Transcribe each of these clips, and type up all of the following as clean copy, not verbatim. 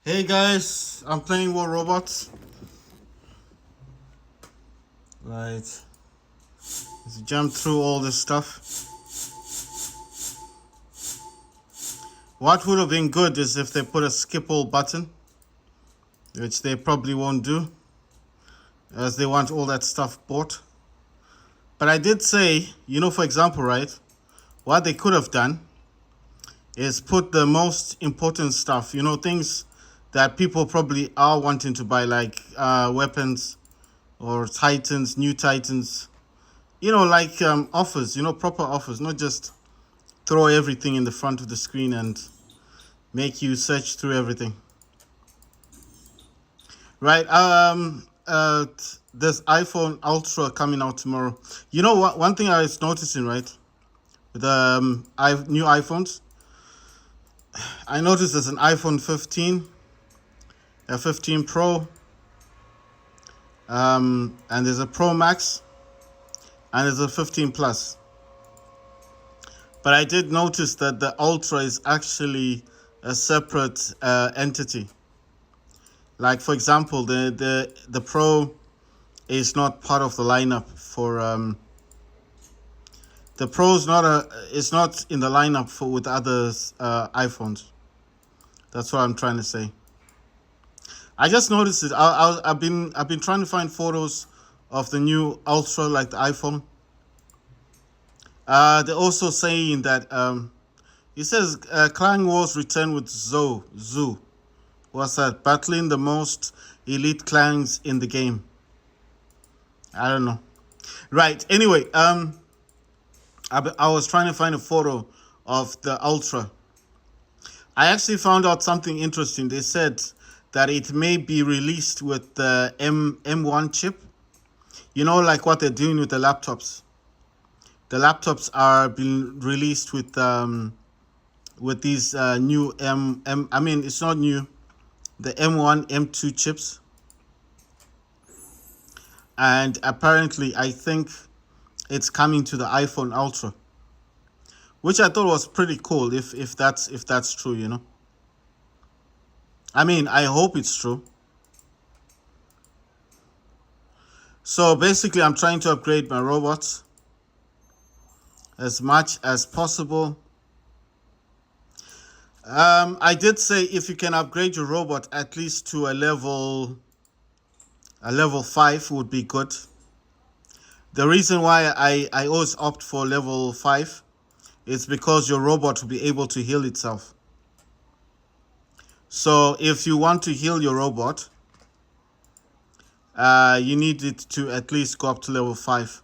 Hey guys, I'm playing War Robots. Right, let's jump through all this stuff. What would have been good is if they put a skip all button, which they probably won't do, as they want all that stuff bought. But I did say, for example, right, what they could have done is put the most important stuff, things that people probably are wanting to buy, like weapons or Titans, new Titans, like offers, proper offers, not just throw everything in the front of the screen and make you search through everything. Right. There's iPhone Ultra coming out tomorrow. You know what? One thing I was noticing, right, with the new iPhones, I noticed there's an iPhone 15, a 15 Pro, and there's a Pro Max, and there's a 15 Plus. But I did notice that the Ultra is actually a separate entity. Like, for example, the Pro is not part of the lineup for the Pro is not in the lineup for with other iPhones. That's what I'm trying to say. I just noticed it. I've been trying to find photos of the new Ultra, like the iPhone. They're also saying that it says Clan Wars return with Zoo. What's that? Battling the most elite clans in the game. I don't know. Right. Anyway, I was trying to find a photo of the Ultra. I actually found out something interesting. They said that it may be released with the M1 chip. Like what they're doing with the laptops. The laptops are being released with these new I mean, it's not new. The M1, M2 chips. And apparently, I think it's coming to the iPhone Ultra, which I thought was pretty cool. If that's true, I mean, I hope it's true. So basically, I'm trying to upgrade my robots as much as possible. I did say if you can upgrade your robot at least to a level 5 would be good. The reason why I always opt for level 5 is because your robot will be able to heal itself. So if you want to heal your robot, you need it to at least go up to level 5.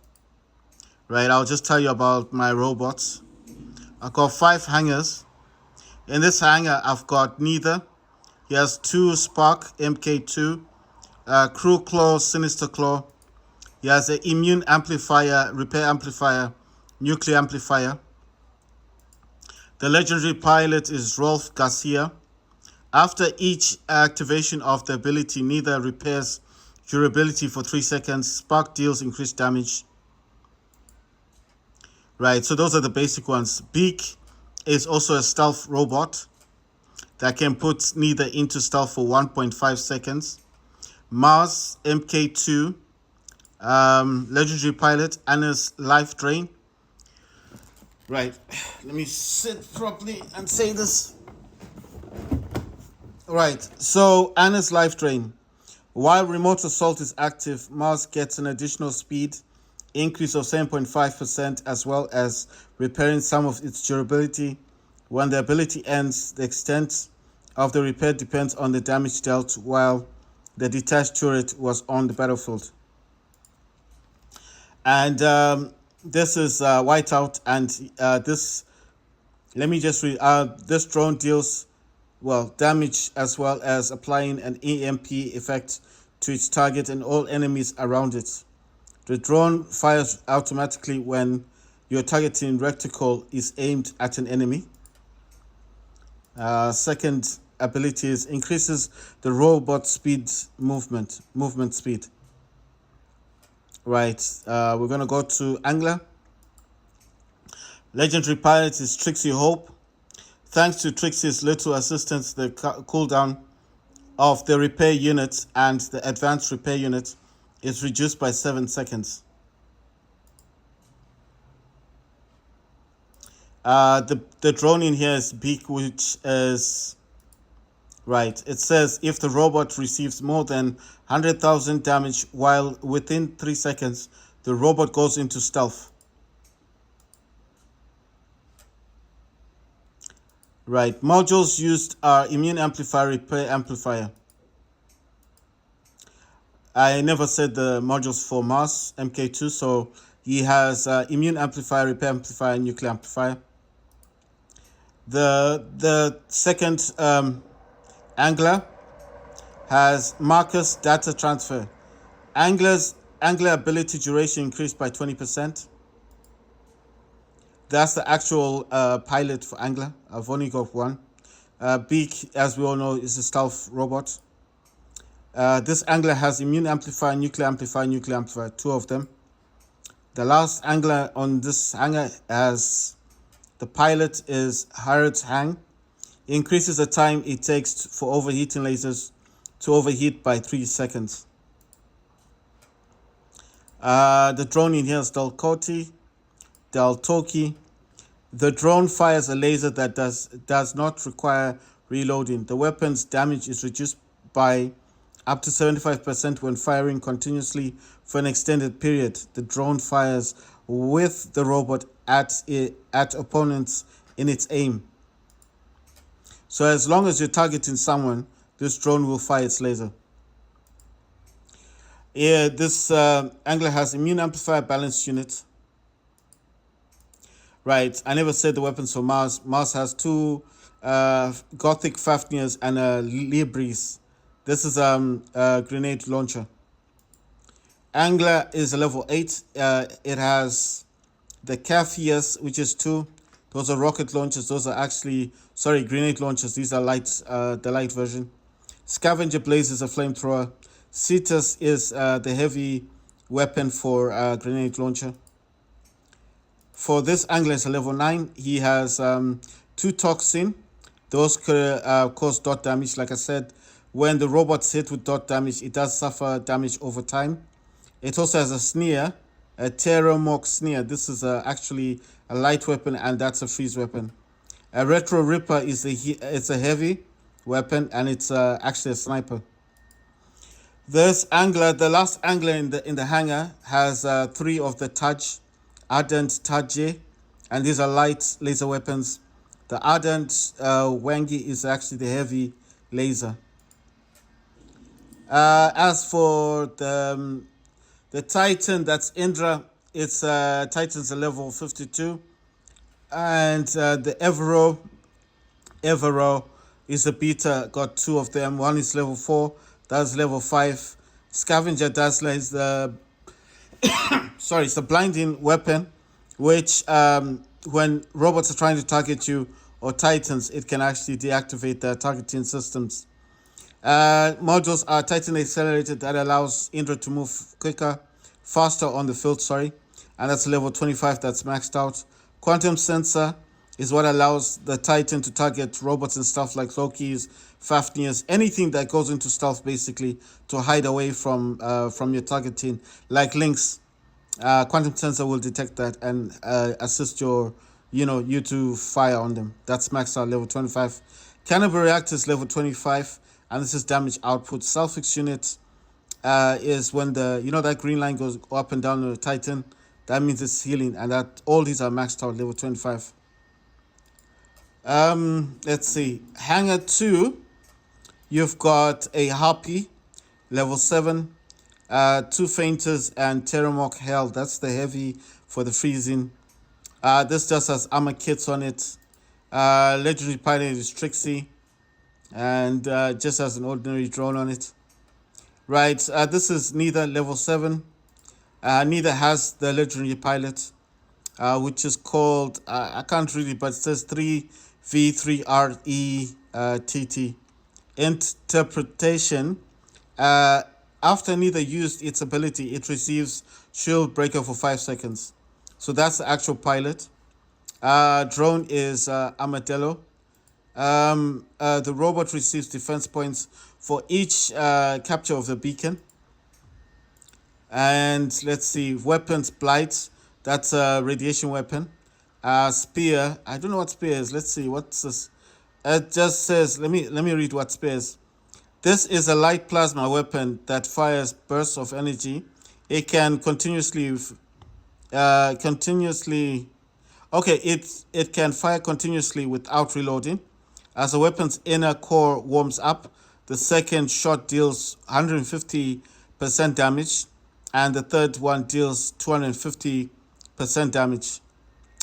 Right, I'll just tell you about my robots. I've got 5 hangers. In this hanger, I've got Neither. He has 2 Spark MK2, Crew Claw, Sinister Claw. He has an Immune Amplifier, Repair Amplifier, Nuclear Amplifier. The legendary pilot is Rolf Garcia. After each activation of the ability, Neither repairs durability for 3 seconds. Spark deals increased damage. Right, so those are the basic ones. Beak is also a stealth robot that can put Neither into stealth for 1.5 seconds. Mars MK2, legendary pilot, Anna's life drain. Right, let me sit properly and say this. Right, so Anna's life drain. While remote assault is active, Mars gets an additional speed increase of 7.5%, as well as repairing some of its durability. When the ability ends, the extent of the repair depends on the damage dealt while the detached turret was on the battlefield. And this is Whiteout, and this, let me just read, this drone deals, damage as well as applying an EMP effect to its target and all enemies around it. The drone fires automatically when your targeting reticle is aimed at an enemy. Second ability is increases the robot speed movement speed. Right, we're gonna go to Angler. Legendary pilot is Trixie Hope. Thanks to Trixie's little assistance, the cooldown of the repair unit and the advanced repair unit is reduced by 7 seconds. The drone in here is Beak, which is right. It says if the robot receives more than 100,000 damage while within 3 seconds, the robot goes into stealth. Right. Modules used are immune amplifier, repair amplifier. I never said the modules for Mars MK2, so he has immune amplifier, repair amplifier, nuclear amplifier. The second angler has Marcus data transfer. Angler ability duration increased by 20%. That's the actual pilot for Angler. I've only got one. Beak, as we all know, is a stealth robot. This Angler has immune amplifier, nuclear amplifier, 2 of them. The last Angler on this hangar has the pilot is Harrods Hang. It increases the time it takes for overheating lasers to overheat by 3 seconds. The drone in here is Daltoki. The drone fires a laser that does not require reloading. The weapon's damage is reduced by up to 75% when firing continuously for an extended period. The drone fires with the robot at opponents in its aim. So as long as you're targeting someone, this drone will fire its laser. Yeah, this Angler has immune amplifier balanced unit. Right, I never said the weapons for Mars. Mars has 2 Gothic Fafnirs and a Libris. This is a grenade launcher. Angler is a level 8. It has the Capheus, which is 2. Those are rocket launchers. Those are actually, grenade launchers. These are the light version. Scavenger Blaze is a flamethrower. Cetus is the heavy weapon for grenade launcher. For this Angler is a level 9. He has 2 Toxin. Those could cause dot damage. Like I said, when the robot's hit with dot damage, it does suffer damage over time. It also has a Sneer, a Terramok Sneer. This is actually a light weapon, and that's a freeze weapon. A Retro Ripper is a heavy weapon, and it's actually a sniper. This Angler, the last Angler in the hangar, has 3 of the Taj, Ardent Tajé, and these are light laser weapons. The Ardent Wangi is actually the heavy laser. As for the Titan, that's Indra. It's Titan's a level 52, and the Evero is a beta. Got 2 of them. One is level 4. That's level 5. Scavenger Dazzler is the it's a blinding weapon, which when robots are trying to target you or Titans, it can actually deactivate the targeting systems. Modules are Titan Accelerated, that allows Indra to move faster on the field, and that's level 25, that's maxed out. Quantum Sensor is what allows the Titan to target robots and stuff like Lokis, Fafnirs, anything that goes into stealth, basically, to hide away from your targeting, like Lynx. Quantum Sensor will detect that and assist you to fire on them. That's maxed out, level 25. Cannibal Reactor is level 25, and this is damage output. Self-fix unit is when that green line goes up and down on the Titan. That means it's healing, and that all these are maxed out, level 25. Let's see. Hangar 2, you've got a Harpy, level 7. 2 Fainters and Terramok Hell. That's the heavy for the freezing. This just has armor kits on it. Legendary pilot is Trixie, and just has an ordinary drone on it. Right, this is neither level 7. Neither has the legendary pilot, which is called, I can't read it, but it says 3V3RE Interpretation. After neither used its ability, it receives shield breaker for 5 seconds. So that's the actual pilot. Drone is Armadillo. The robot receives defense points for each capture of the beacon. And let's see, weapons, blight, that's a radiation weapon. Spear, I don't know what spear is. Let's see, what's this? It just says, let me read what spear is. This is a light plasma weapon that fires bursts of energy. It can continuously. Okay, it can fire continuously without reloading. As the weapon's inner core warms up, the second shot deals 150% damage, and the third one deals 250% damage.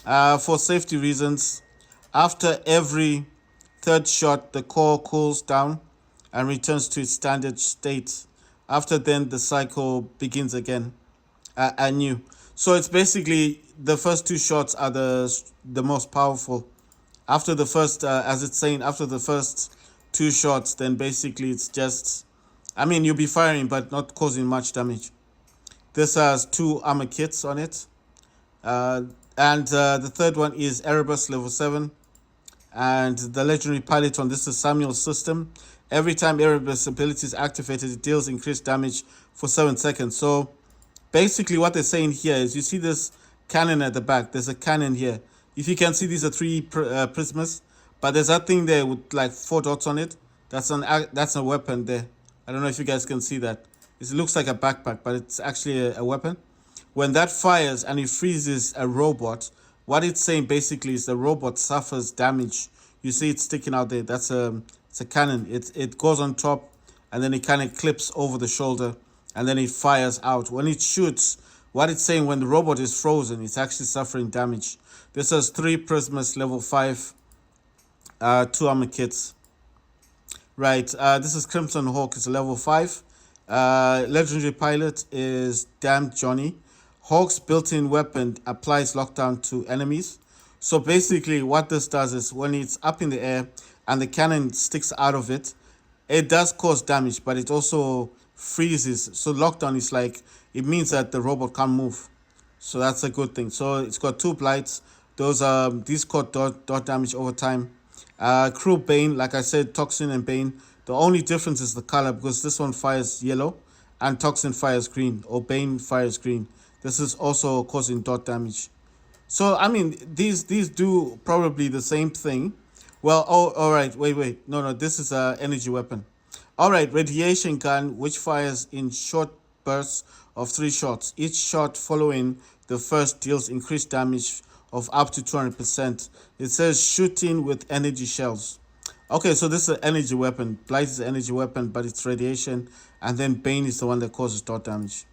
For safety reasons, after every third shot, the core cools down and returns to its standard state. After then, the cycle begins again, anew. So it's basically the first two shots are the most powerful. After the first, as it's saying, after the first two shots, then basically it's just, I mean, you'll be firing but not causing much damage. This has 2 armor kits on it. And the third one is Erebus level 7. And the legendary pilot on this is Samuel's system. Every time Erebus ability is activated, it deals increased damage for 7 seconds. So basically what they're saying here is, you see this cannon at the back. There's a cannon here. If you can see, these are 3 prismas. But there's that thing there with like 4 dots on it. That's a weapon there. I don't know if you guys can see that. It looks like a backpack, but it's actually a weapon. When that fires and it freezes a robot, what it's saying basically is the robot suffers damage. You see it sticking out there. It's a cannon. It goes on top, and then it kind of clips over the shoulder, and then it fires out. When it shoots, what it's saying, when the robot is frozen, it's actually suffering damage. This has 3 prismas, level 5, 2 armor kits. Right, this is Crimson Hawk. It's a level 5. Legendary pilot is Damned Johnny. Hawk's built-in weapon applies lockdown to enemies. So basically what this does is, when it's up in the air and the cannon sticks out of it, it does cause damage, but it also freezes. So lockdown is like, it means that the robot can't move. So that's a good thing. So it's got 2 blights. These cause dot damage over time. Crew Bane, like I said, Toxin and Bane. The only difference is the color, because this one fires yellow and Toxin fires green, or Bane fires green. This is also causing dot damage. So, I mean, these do probably the same thing. Well, oh, all right, wait. No, this is a energy weapon. All right, radiation gun, which fires in short bursts of 3 shots. Each shot following the first deals increased damage of up to 200%. It says shooting with energy shells. Okay, so this is an energy weapon. Blight is an energy weapon, but it's radiation. And then Bane is the one that causes dot damage.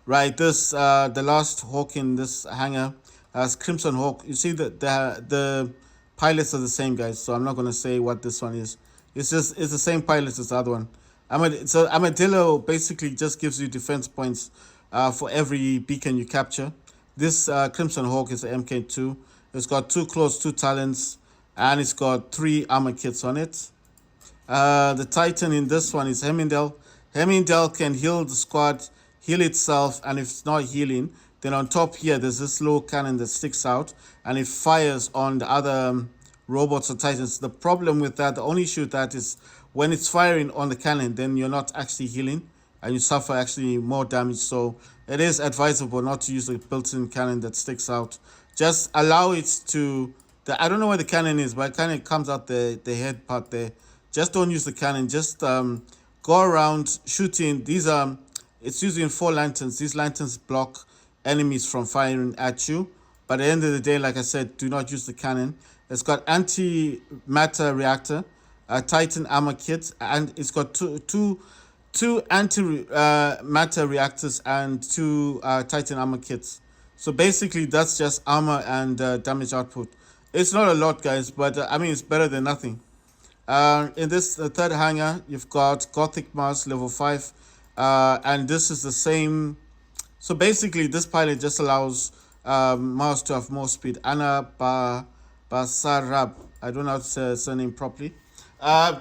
Right, this the last Hawk in this hangar has Crimson Hawk. You see that the pilots are the same, guys. So I'm not gonna say what this one is. It's the same pilot as the other one. So Armadillo basically just gives you defense points for every beacon you capture. This Crimson Hawk is an MK2. It's got 2 claws, 2 talons, and it's got 3 armor kits on it. The Titan in this one is Hemingdale. Hemingdale can heal the squad, heal itself, and if it's not healing, then on top here there's this little cannon that sticks out, and it fires on the other robots or Titans. The problem with that, the only issue with that is, when it's firing on the cannon, then you're not actually healing, and you suffer actually more damage. So it is advisable not to use a built-in cannon that sticks out. Just allow it to, I don't know where the cannon is, but it kind of comes out the head part there. Just don't use the cannon. Just go around shooting. It's using 4 lanterns. These lanterns block enemies from firing at you. But at the end of the day, like I said, do not use the cannon. It's got antimatter reactor, a Titan armor kit, and it's got two anti-matter reactors and 2 Titan armor kits. So basically, that's just armor and damage output. It's not a lot, guys, but I mean, it's better than nothing. In this third hangar, you've got Gothic Mars level 5, and this is the same. So basically, this pilot just allows Mars to have more speed. Anna Basarab, I don't know how to say her surname properly.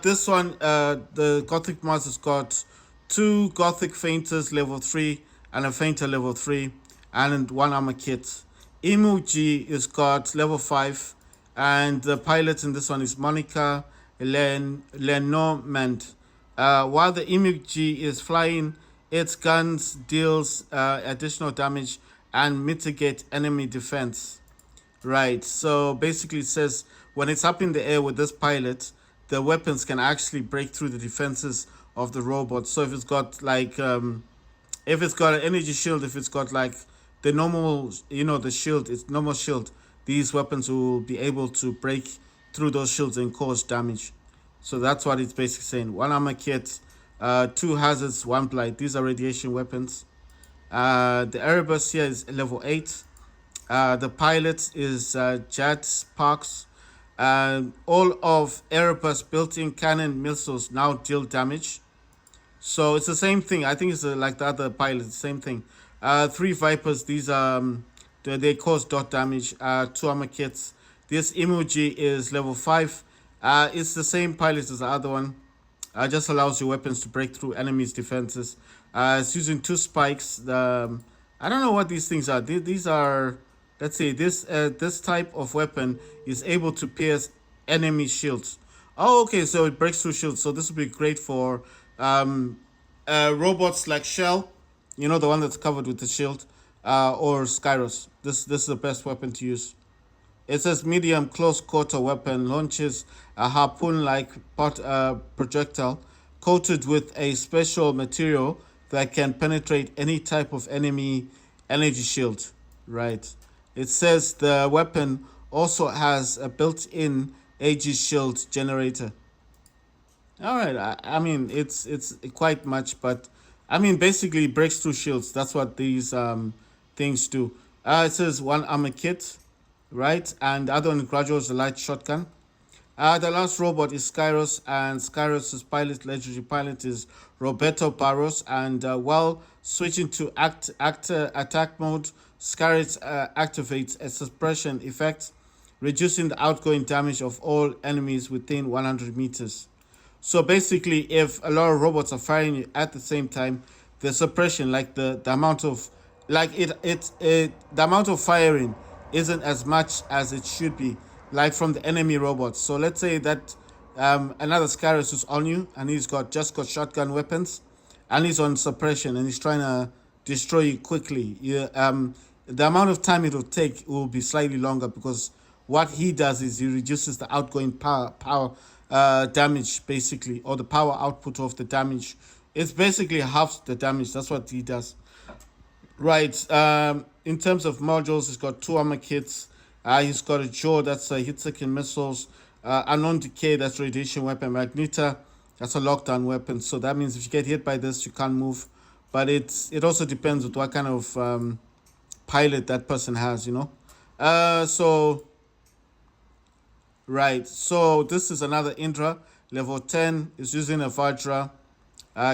This one, the Gothic Mars has got 2 Gothic Fainters level 3 and a Fainter level 3 and 1 armor kit. Imuji is got level 5 And the pilot in this one is Monica Lenormand. While the Imugi is flying, its guns deals additional damage and mitigate enemy defense. Right. So basically, it says when it's up in the air with this pilot, the weapons can actually break through the defenses of the robot. So if it's got like if it's got an energy shield, if it's got like the normal, the shield, it's normal shield, these weapons will be able to break through those shields and cause damage. So that's what it's basically saying. One armor kit, two hazards, one blight. These are radiation weapons. The Erebus here is level 8. The pilot is Jet Sparks. All of Erebus built-in cannon missiles now deal damage. So it's the same thing. I think it's like the other pilot, same thing. 3 Vipers, these they cause dot damage. 2 armor kits. This emoji is level 5. It's the same pilot as the other one. Just allows your weapons to break through enemies' defenses. It's using 2 spikes. I don't know what these things are. These are, let's say, this type of weapon is able to pierce enemy shields. Oh, okay, so it breaks through shields. So this would be great for robots like Shell, the one that's covered with the shield, or Skyros. This is the best weapon to use. It says medium close quarter weapon launches a harpoon-like projectile coated with a special material that can penetrate any type of enemy energy shield. Right. It says the weapon also has a built-in AG shield generator. All right. I mean, it's quite much, but I mean, basically it breaks through shields. That's what these things do. It says 1 armor kit, right? And the other one graduates the light shotgun. The last robot is Skyros, and Skyros' legendary pilot is Roberto Barros. And while switching to attack mode, Skyros activates a suppression effect, reducing the outgoing damage of all enemies within 100 meters. So basically, if a lot of robots are firing at the same time, the suppression, like the amount of, the amount of firing isn't as much as it should be, like from the enemy robots. So let's say that another Skyros is on you, and he's got shotgun weapons, and he's on suppression, and he's trying to destroy you quickly. The amount of time it will take will be slightly longer, because what he does is he reduces the outgoing power damage, basically, or the power output of the damage. It's basically half the damage. That's what he does. Right. In terms of modules, he's got 2 armor kits. He's got a jaw, that's hit-seeking missiles. A non-decay, that's radiation weapon. Magneta, that's a lockdown weapon. So that means if you get hit by this, you can't move. But it also depends on what kind of pilot that person has, Right, so this is another Indra, level 10, is using a Vajra,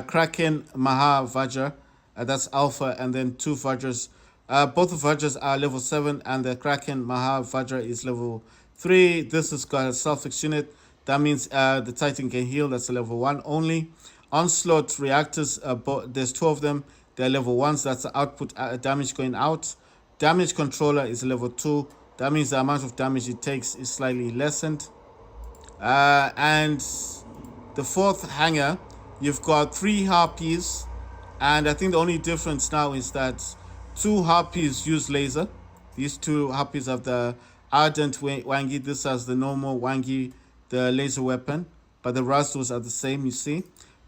Kraken Maha Vajra, that's Alpha, and then 2 Vajras. Both of Vajras are level 7, and the Kraken Maha Vajra is level 3. This has got a Self-Fix unit, that means the Titan can heal, that's a level 1 only. Onslaught reactors, there's 2 of them, they're level 1s, that's the output damage going out. Damage controller is level 2. That means the amount of damage it takes is slightly lessened. And the 4th hanger, you've got 3 harpies. And I think the only difference now is that 2 harpies use laser. These 2 harpies have the Ardent Wangi. This has the normal Wangi, the laser weapon. But the Rastos are the same, you see.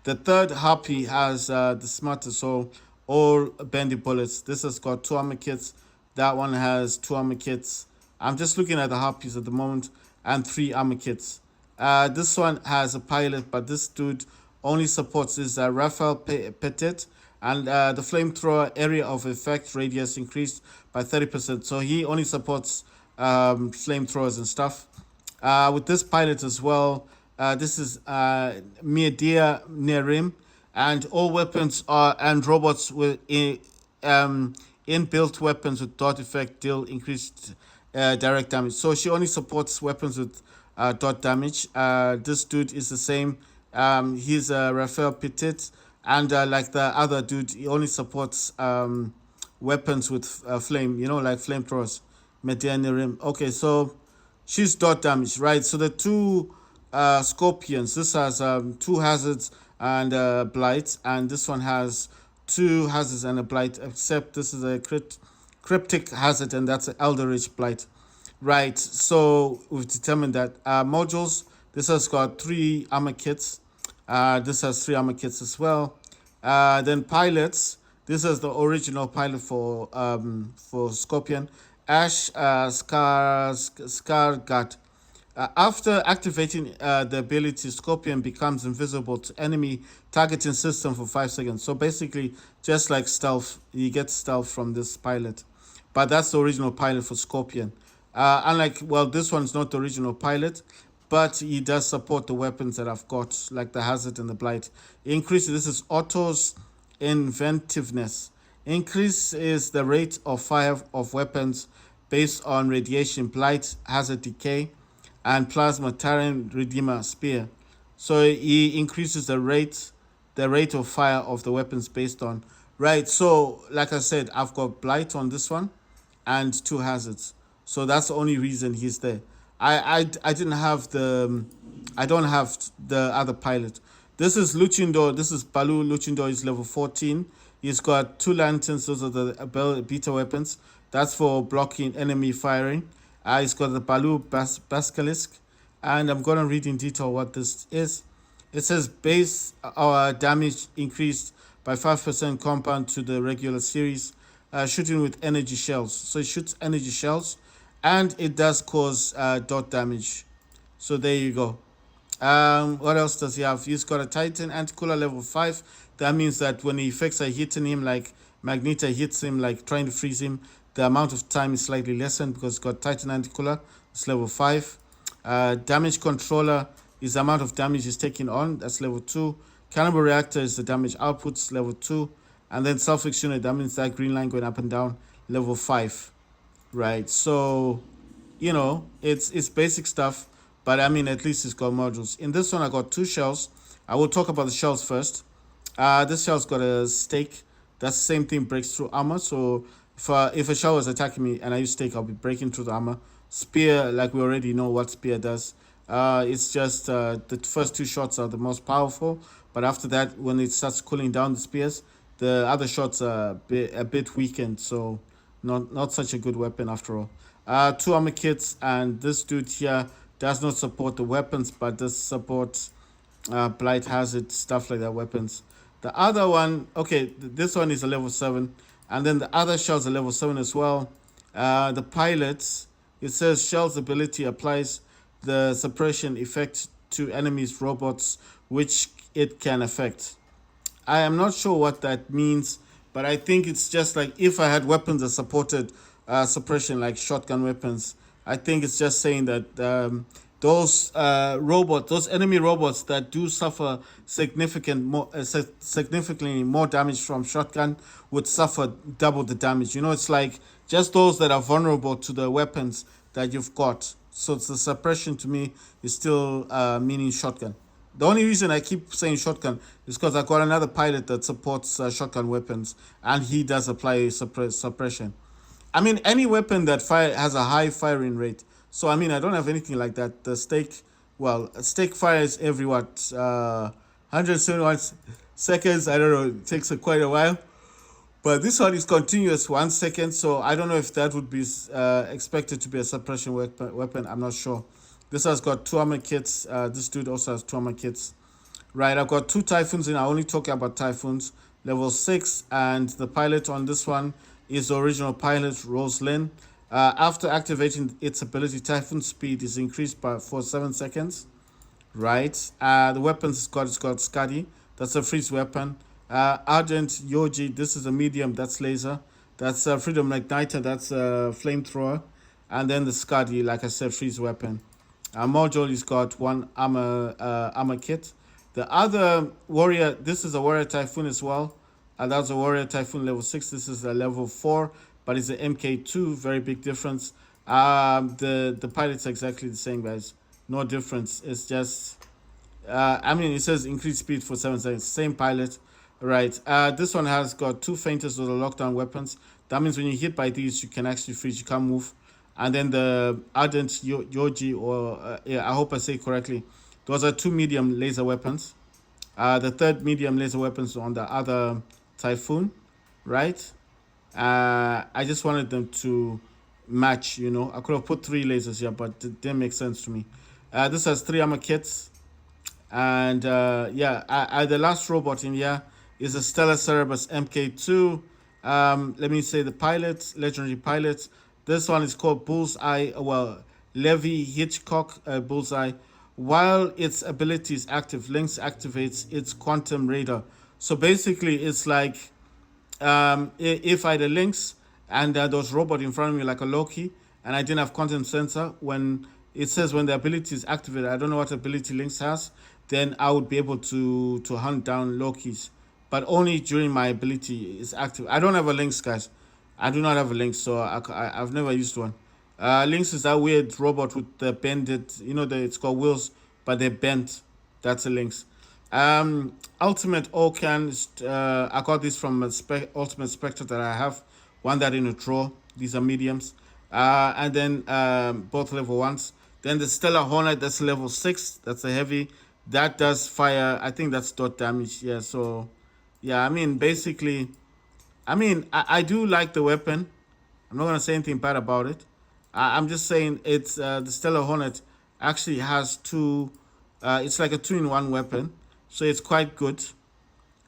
The 3rd harpy has the smarter, so all bendy bullets. This has got 2 armor kits. That one has 2 armor kits. I'm just looking at the harpies at the moment, and 3 armor kits. This one has a pilot, but this dude only supports this Raphael Petit, and the flamethrower area of effect radius increased by 30%. So he only supports flamethrowers and stuff. With this pilot as well, this is Miedia Nerim, and all weapons and robots with inbuilt weapons with dot effect deal increased direct damage. So she only supports weapons with dot damage. This dude is the same. He's Raphael Petit, and like the other dude, he only supports weapons with flame, like flamethrowers. Medianirim. Okay, so she's dot damage, right? So the two scorpions, this has two hazards and blight, and this one has two hazards and a blight, except this is a cryptic hazard, and that's an Eldritch blight. Right, so we've determined that modules. This has got three armor kits. This has three armor kits as well. Then pilots. This is the original pilot for Scorpion. Ash Scargat. After activating the ability, Scorpion becomes invisible to enemy targeting system for 5 seconds. So basically, just like stealth, you get stealth from this pilot. But that's the original pilot for Scorpion. Unlike, well, this one's not the original pilot, but he does support the weapons that I've got, like the Hazard and the Blight. Increase, this is Otto's inventiveness. Increase is the rate of fire of weapons based on radiation, Blight, Hazard Decay, and Plasma Terran Redeemer Spear. So he increases the rate of fire of the weapons based on. Right, so like I said, I've got Blight on this one and two hazards. So that's the only reason he's there. I didn't have the I don't have the other pilot. This is Luchindor. This is Balu. Luchindor is level 14. He's got two lanterns. Those are the beta weapons. That's for blocking enemy firing. He's got the Balu Basilisk. And I'm going to read in detail what this is. It says base damage increased by 5% compound to the regular series, shooting with energy shells. So it shoots energy shells, and it does cause dot damage. So there you go. What else does he have? He's got a Titan Anti-Cooler level 5. That means that when the effects are hitting him, like Magneto hits him, like trying to freeze him, the amount of time is slightly lessened because it's got Titan Anti-Cooler. It's level 5. Damage Controller is the amount of damage he's taking on. That's level 2. Cannibal Reactor is the damage outputs, level 2. And then Self-Fix Unit, that means that green line going up and down, level 5. Right, so, you know, it's basic stuff. But I mean, at least it's got modules. In this one, I got two shells. I will talk about the shells first. This shell's got a stake. That's the same thing, breaks through armor. So if a shell is attacking me and I use stake, I'll be breaking through the armor. Spear, like we already know what spear does. It's just the first two shots are the most powerful. But after that, when it starts cooling down the spears, the other shots are a bit weakened. So not such a good weapon after all. Two armor kits, and this dude here does not support the weapons, but does support blight, hazard, stuff like that, weapons. The other one, okay, this one is a level 7, and then the other shell's a level 7 as well. The pilots, it says shell's ability applies the suppression effect to enemies' robots, which it can affect. I am not sure what that means, but I think it's just like if I had weapons that supported suppression, like shotgun weapons. I think it's just saying that those those enemy robots that do suffer significantly more damage from shotgun would suffer double the damage. You know, it's like just those that are vulnerable to the weapons that you've got. So it's the suppression to me is still meaning shotgun. The only reason I keep saying shotgun is because I got another pilot that supports shotgun weapons, and he does apply suppression. I mean, any weapon that has a high firing rate. So, I mean, I don't have anything like that. The stake, well, stake fires every 171 seconds. I don't know, it takes quite a while. But this one is continuous 1 second. So, I don't know if that would be expected to be a suppression weapon. I'm not sure. This has got two armor kits. This dude also has two armor kits. Right, I've got two Typhoons in. I only talk about Typhoons. Level 6. And the pilot on this one is the original pilot, Rose Lynn. After activating its ability, Typhoon speed is increased for 7 seconds. Right. The weapons it's got Skadi. That's a freeze weapon. Ardent Yoji, this is a medium, that's laser. That's Freedom Igniter, that's a flamethrower. And then the Skadi, like I said, freeze weapon. Module has got one armor kit. The other warrior, this is a warrior Typhoon as well. That's a warrior Typhoon level 6. This is a level 4, but it's an MK2. Very big difference. The pilot's exactly the same, guys. No difference. It's just, I mean, it says increased speed for 7 seconds. Same pilot, right? This one has got two fainters with the lockdown weapons. That means when you hit by these, you can actually freeze. You can't move. and then the Ardent Yoji, or yeah, I hope I say it correctly. Those are two medium laser weapons. The third medium laser weapons on the other Typhoon, right? I just wanted them to match. I could have put three lasers here, but it didn't make sense to me. This has three armor kits, and yeah, the last robot in here is a Stellar Cerebus MK2. Let me say the pilot, legendary pilot. This one is called Bullseye. Well, Levi Hitchcock Bullseye. While its ability is active, Lynx activates its quantum radar. So basically, it's like if I had a Lynx and there was a robot in front of me like a Loki, and I didn't have content sensor, when it says when the ability is activated, I don't know what ability Lynx has, then I would be able to hunt down Lokis, but only during my ability is active. I don't have a Lynx, guys. I do not have a Lynx, so I've never used one. Lynx is that weird robot with the bended, it's called wheels, but they're bent. That's a Lynx. Ultimate Okan, I got this from a Ultimate Spectre that I have. One that in a drawer. These are mediums. And then both level 1s. Then the Stellar Hornet, that's level 6. That's a heavy. That does fire. I think that's dot damage. Yeah, so, yeah, I mean, basically, I do like the weapon. I'm not going to say anything bad about it. I'm just saying it's the Stellar Hornet actually has two. It's like a two-in-one weapon, so it's quite good.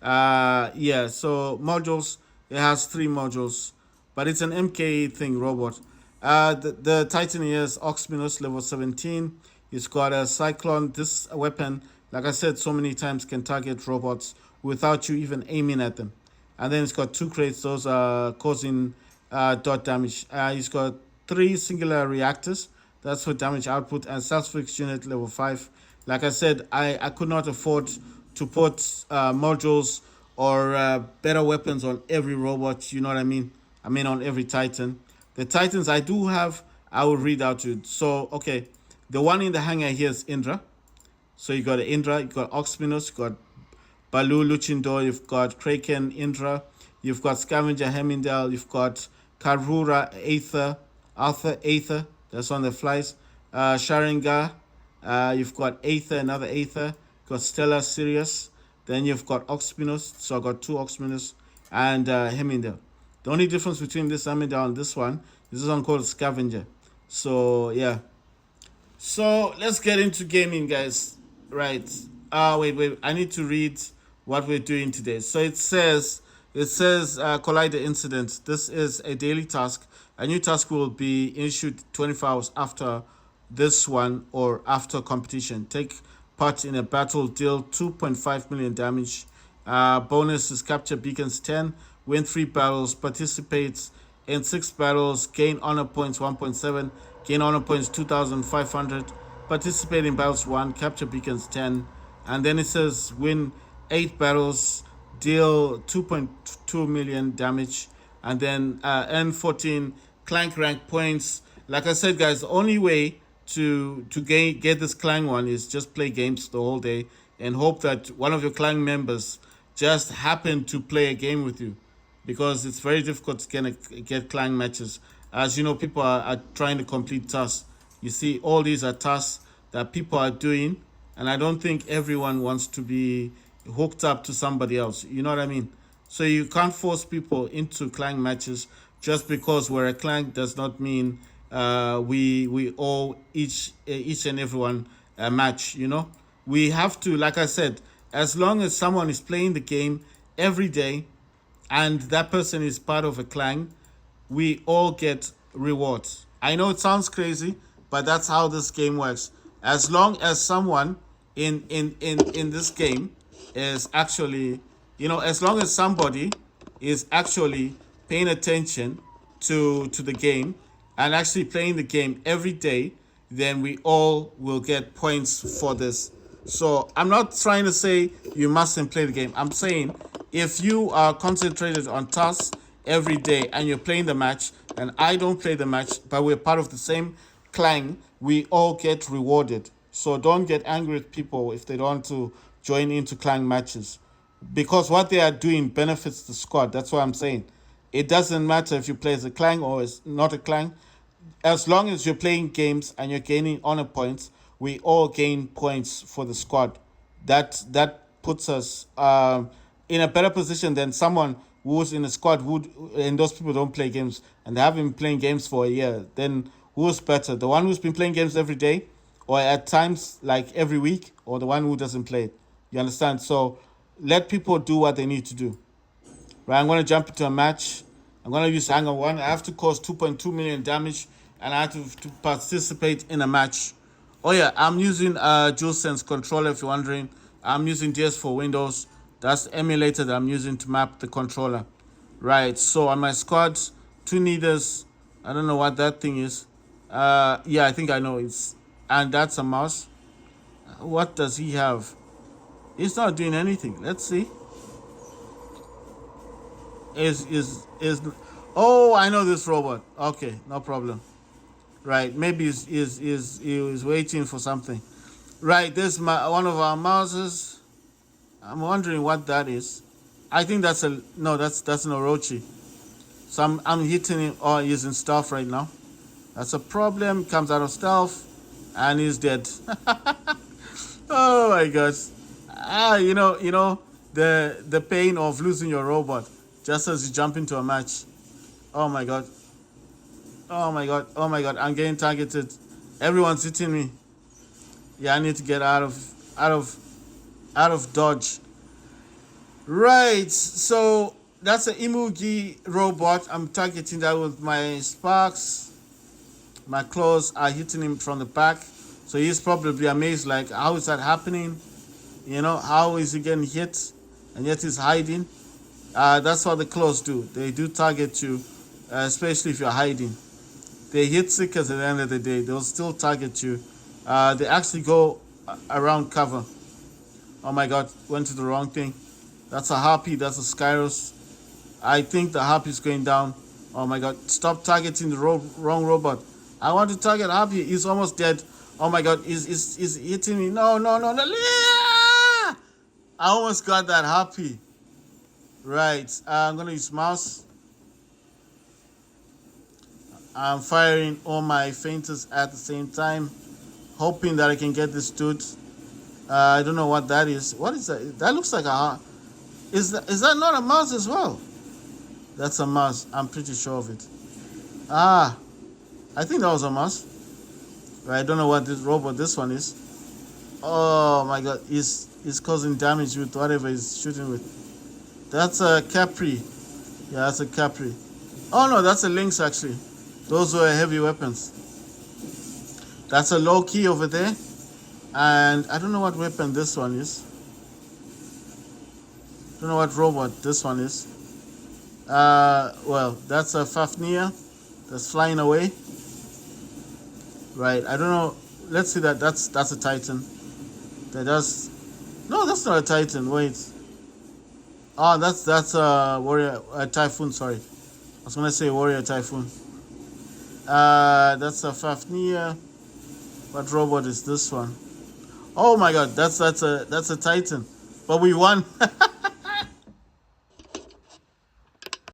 Yeah. So modules, it has three modules, but it's an MK thing robot. The Titan is Oxminus level 17. It's got a Cyclone. This weapon, like I said so many times, can target robots without you even aiming at them. And then it's got two crates. Those are causing dot damage. It's got three singular reactors. That's for damage output, and Salsfix unit level 5. Like I said, I could not afford to put modules or better weapons on every robot. You know what I mean? I mean on every Titan. The Titans I do have, I will read out to you. So, okay. The one in the hangar here is Indra. So you got Indra, you got Oxminus, you got Balu Luchindor, you've got Kraken Indra, you've got Scavenger Hemindal, you've got Karura Arthur Aether, that's one that flies. Sharinga, you've got Aether, another Aether, you've got Stellar Sirius, then you've got Oxminus, so I got two Oxminus, and Hemindal. The only difference between this Hemindal and this one is this one called Scavenger. So, yeah. So, let's get into gaming, guys. Right. Wait. I need to read what we're doing today. So, it says Collider incident. This is a daily task. A new task will be issued 24 hours after this one or after competition. Take part in a battle, deal 2.5 million damage. Bonus is capture beacons 10, win 3 battles, participate in 6 battles, gain honor points 1.7, gain honor points 2,500, participate in battles 1, capture beacons 10, and then it says win 8 battles, deal 2.2 million damage, and then earn 14 clank rank points. Like I said, guys, the only way to get this clan one is just play games the whole day and hope that one of your clan members just happen to play a game with you, because it's very difficult to get clan matches. As you know, people are trying to complete tasks. You see, all these are tasks that people are doing, and I don't think everyone wants to be hooked up to somebody else. You know what I mean? So you can't force people into clan matches. Just because we're a clan does not mean we owe each and everyone a match. We have to, like I said, as long as someone is playing the game every day and that person is part of a clan, we all get rewards. I know it sounds crazy, but that's how this game works. As long as someone in this game is actually, as long as somebody is actually paying attention to the game and actually playing the game every day, then we all will get points for this. So I'm not trying to say you mustn't play the game. I'm saying if you are concentrated on tasks every day and you're playing the match and I don't play the match, but we're part of the same clan, we all get rewarded. So don't get angry with people if they don't want to join into clan matches, because what they are doing benefits the squad. That's what I'm saying. It doesn't matter if you play as a clan or as not a clan. as long as you're playing games and you're gaining honor points, we all gain points for the squad. That puts us in a better position than someone who's in a squad and those people don't play games and they haven't been playing games for a year. Then who's better? The one who's been playing games every day, or at times like every week, or the one who doesn't play? You understand? So let people do what they need to do. Right, I'm gonna jump into a match. I'm gonna use Anger 1. I have to cause 2.2 million damage and I have to participate in a match. Oh yeah, I'm using DualSense controller if you're wondering. I'm using DS for Windows. That's the emulator that I'm using to map the controller. Right, so on my squad, 2 needers. I don't know what that thing is. Yeah, I think I know it's, and that's a mouse. What does he have? He's not doing anything. Let's see. Is Oh, I know this robot. Okay, no problem. Right, maybe is waiting for something. Right, this my one of our mouses. I'm wondering what that is. I think that's a no. That's an Orochi. So I'm hitting him or using stealth right now. That's a problem. Comes out of stealth, and he's dead. Oh my gosh. The pain of losing your robot just as you jump into a match. Oh my god. Oh my god. Oh my god. I'm getting targeted. Everyone's hitting me. Yeah, I need to get out of dodge. Right. So that's an Imugi robot. I'm targeting that with my sparks. My claws are hitting him from the back. So he's probably amazed, like, how is that happening? How is he getting hit? And yet he's hiding. That's what the claws do. They do target you, especially if you're hiding. They hit seekers at the end of the day. They'll still target you. They actually go around cover. Oh my god, went to the wrong thing. That's a harpy. That's a Skyros. I think the harpy is going down. Oh my god, stop targeting the wrong robot. I want to target harpy. He's almost dead. Oh my god, he's hitting me. No, no, no, no. I almost got that harpy. Right, I'm going to use mouse. I'm firing all my feinters at the same time, hoping that I can get this dude. I don't know what that is. What is that? That looks like a... Is that not a mouse as well? That's a mouse. I'm pretty sure of it. I think that was a mouse. Right, I don't know what this robot this one is. Oh my god, he's causing damage with whatever he's shooting with. That's a Capri. Yeah, that's a Capri. Oh no, that's a Lynx actually. Those were heavy weapons. That's a low key over there. And I don't know what weapon this one is. Don't know what robot this one is. Well, that's a Fafnir that's flying away. Right, I don't know. Let's see that. That's a Titan. No, that's not a Titan. Wait. Oh, that's a warrior, a Typhoon. Sorry, I was gonna say warrior Typhoon. That's a Fafnir. What robot is this one? Oh my god, that's a Titan. But we won.